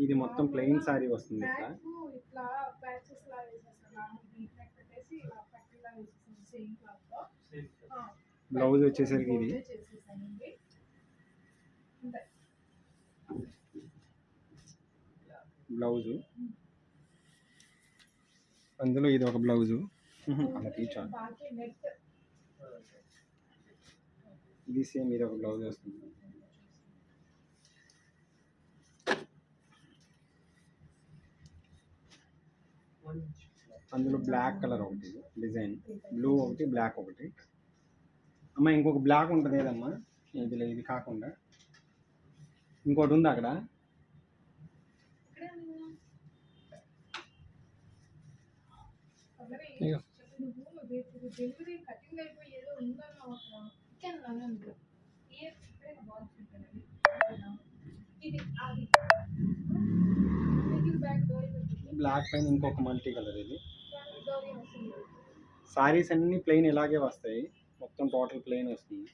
ఇది మొత్తం plain sorry వస్తుంది ఇట్లా. ఇట్లా ప్యాచెస్ లా వేసేస్తాను. డీప్ నెక్ పెట్టేసి ఇలా పట్టీలా వేసేసాను సేమ్ క్లాత్ తో. బ్లౌజ్ వచ్చేసరికి ఇది బ్లౌజు, అందులో ఇది ఒక బ్లౌజు. అలా తీర్చా, ఇది సేమ్ ఇది ఒక బ్లౌజ్ వస్తుంది. అందులో బ్లాక్ కలర్ ఒకటి డిజైన్, బ్లూ ఒకటి, బ్లాక్ ఒకటి. అమ్మ ఇంకొక బ్లాక్ ఉంటుంది ఏదమ్మా ఇదిలో, ఇది కాకుండా ఇంకోటి ఉంది అక్కడ. బ్లాక్ పైన ఇంకొక మల్టీ కలర్. ఇది సారీస్ అన్నీ ప్లెయిన్ ఇలాగే వస్తాయి, మొత్తం టోటల్ ప్లెయిన్ వస్తుంది.